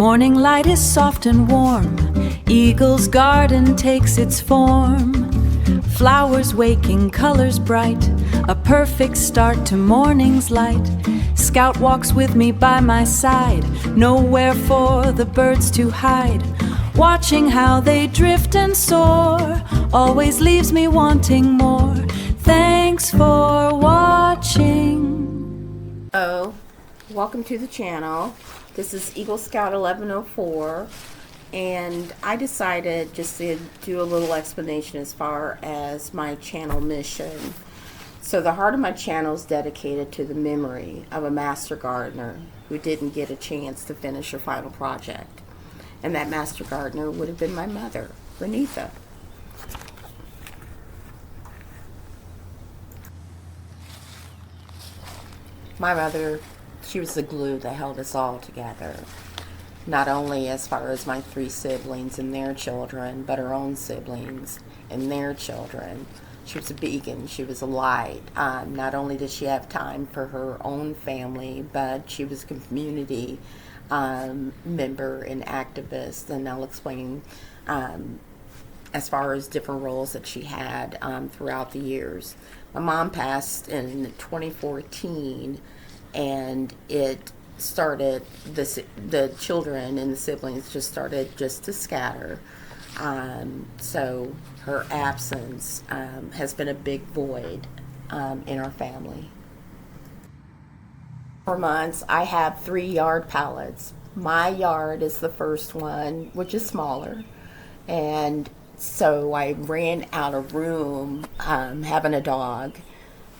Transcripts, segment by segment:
Morning light is soft and warm. Eagle's garden takes its form. Flowers waking, colors bright. A perfect start to morning's light. Scout walks with me by my side. Nowhere for the birds to hide. Watching how they drift and soar always leaves me wanting more. Thanks for watching. Welcome to the channel. This is Eagle Scout 1104, and I decided just to do a little explanation as far as my channel mission. So the heart of my channel is dedicated to the memory of a master gardener who didn't get a chance to finish her final project. And that master gardener would have been my mother, Renita. My mother, she was the glue that held us all together. Not only as far as my 3 siblings and their children, but her own siblings and their children. She was a beacon. She was a light. Not only did she have time for her own family, but she was a community member and activist. And I'll explain as far as different roles that she had throughout the years. My mom passed in 2014, and it started, the children and the siblings just started just to scatter. So her absence has been a big void in our family. For months, I have 3 yard pallets. My yard is the first one, which is smaller, and so I ran out of room having a dog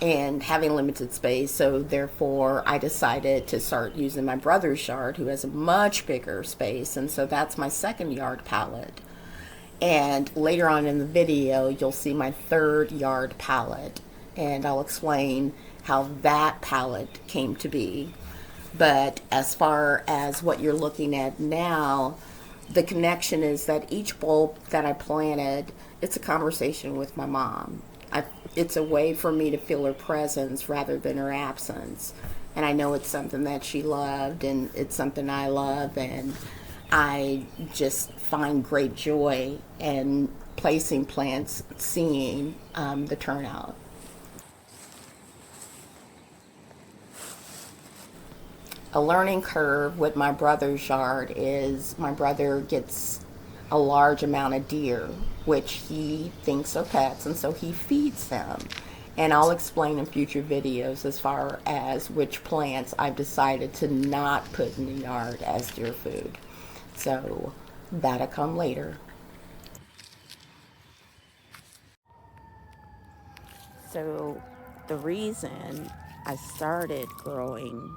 and having limited space, so therefore I decided to start using my brother's yard, who has a much bigger space, and so that's my 2nd yard pallet. And later on in the video you'll see my 3rd yard pallet, and I'll explain how that pallet came to be. But as far as what you're looking at now, the connection is that each bulb that I planted, it's a conversation with my mom. It's a way for me to feel her presence rather than her absence. And I know it's something that she loved, and it's something I love, and I just find great joy in placing plants, seeing the turnout. A learning curve with my brother's yard is my brother gets a large amount of deer, which he thinks are pets, and so he feeds them. And I'll explain in future videos as far as which plants I've decided to not put in the yard as deer food. So that'll come later. So the reason I started growing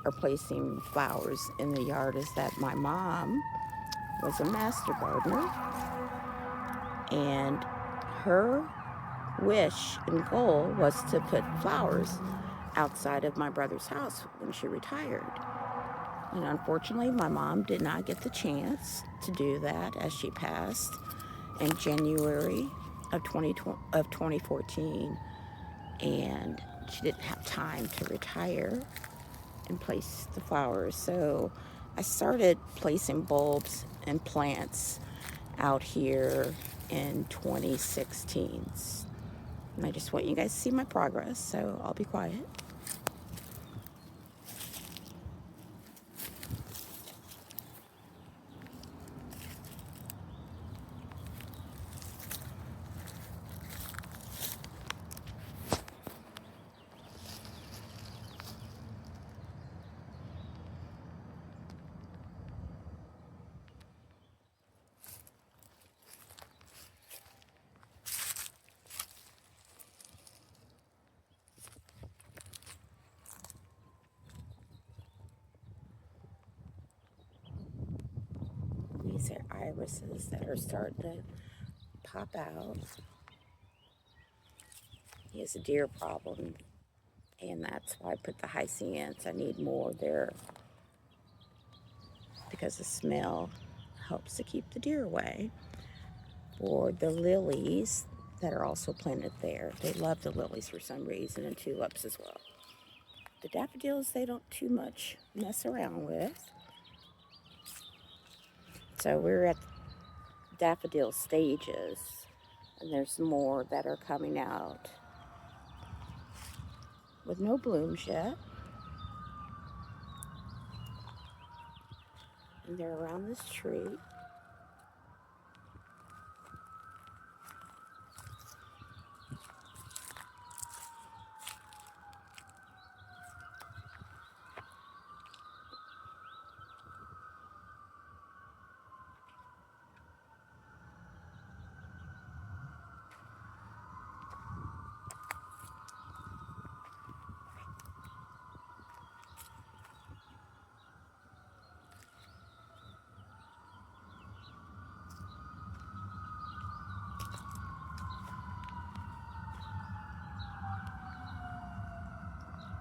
or placing flowers in the yard is that my mom was a master gardener, and her wish and goal was to put flowers outside of my brother's house when she retired. And unfortunately, my mom did not get the chance to do that, as she passed in January of 2014, and she didn't have time to retire and place the flowers. So I started placing bulbs and plants out here in 2016. And I just want you guys to see my progress, so I'll be quiet. These are irises that are starting to pop out. He has a deer problem, and that's why I put the hyacinths. I need more there because the smell helps to keep the deer away. For the lilies that are also planted there, they love the lilies for some reason, and tulips as well. The daffodils, they don't too much mess around with. So we're at daffodil stages, and there's more that are coming out with no blooms yet. And they're around this tree.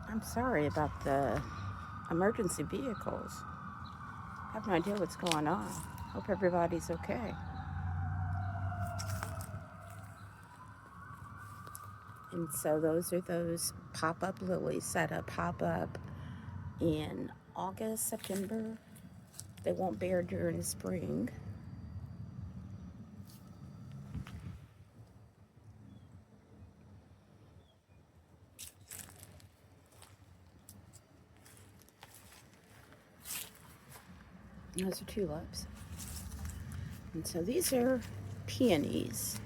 I'm sorry about the emergency vehicles. I have no idea what's going on. Hope everybody's okay. And so those are those pop-up lilies that pop up in August, September. They won't bear during the spring. Those are tulips. And so these are peonies,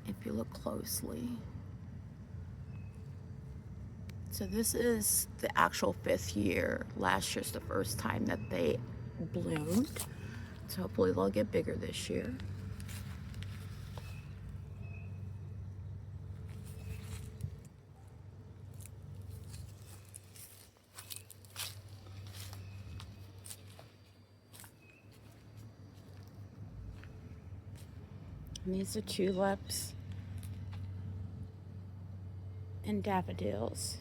if you look closely. So this is the actual 5th year. Last year's the first time that they bloomed. So hopefully they'll get bigger this year. And these are tulips and daffodils.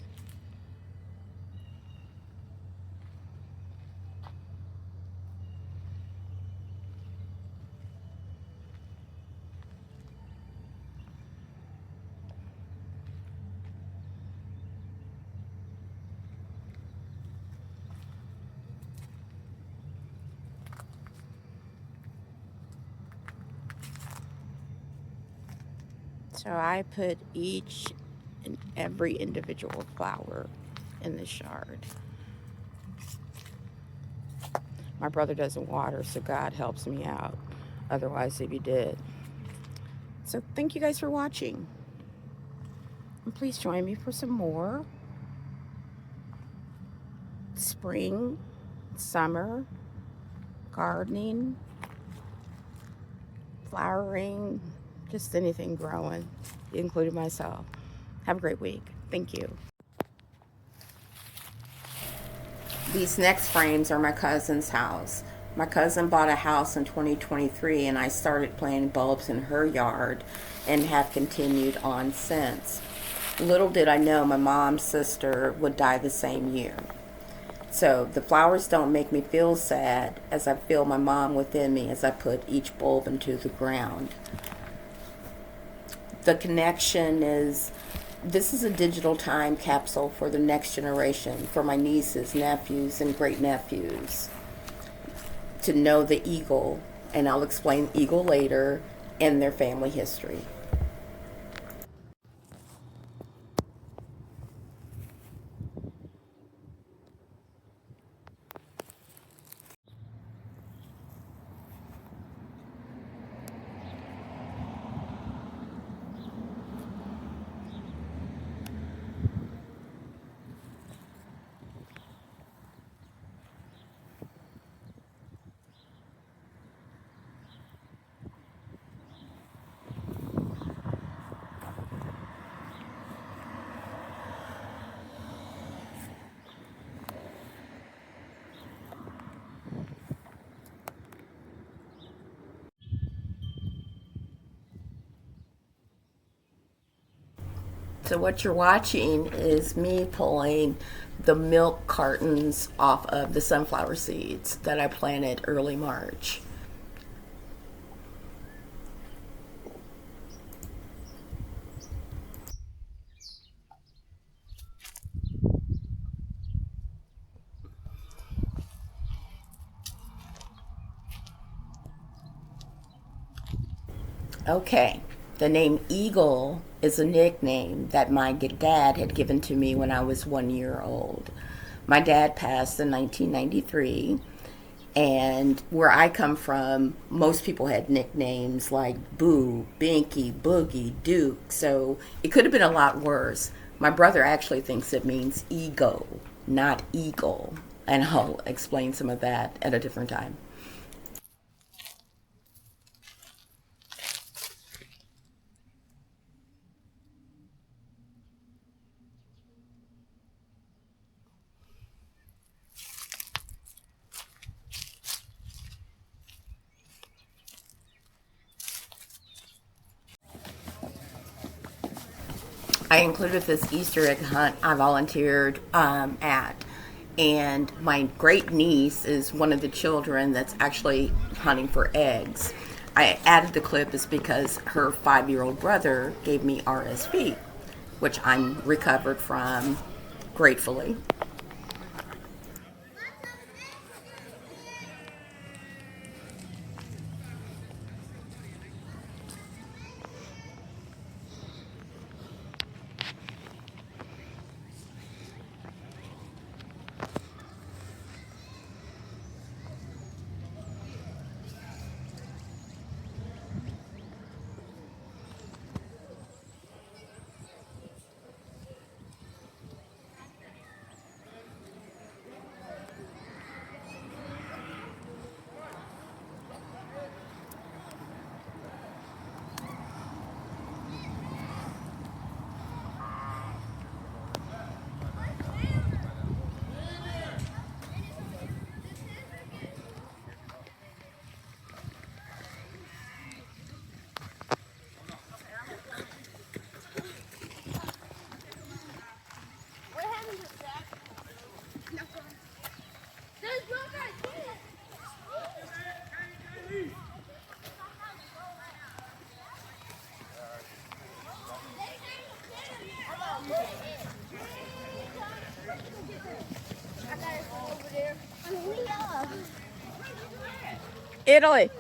So I put each and every individual flower in this yard. My brother doesn't water, so God helps me out. Otherwise, if he did. So thank you guys for watching. And please join me for some more spring, summer, gardening, flowering, just anything growing, including myself. Have a great week. Thank you. These next frames are my cousin's house. My cousin bought a house in 2023, and I started planting bulbs in her yard and have continued on since. Little did I know my mom's sister would die the same year. So the flowers don't make me feel sad, as I feel my mom within me as I put each bulb into the ground. The connection is, this is a digital time capsule for the next generation, for my nieces, nephews, and great-nephews, to know the eagle, and I'll explain eagle later, and their family history. So what you're watching is me pulling the milk cartons off of the sunflower seeds that I planted early March. Okay. The name Eagle is a nickname that my dad had given to me when I was 1 year old. My dad passed in 1993, and where I come from, most people had nicknames like Boo, Binky, Boogie, Duke, so it could have been a lot worse. My brother actually thinks it means ego, not eagle, and I'll explain some of that at a different time. I included this Easter egg hunt I volunteered at. And my great niece is one of the children that's actually hunting for eggs. I added the clip is because her 5 year old brother gave me RSV, which I'm recovered from gratefully. Italy.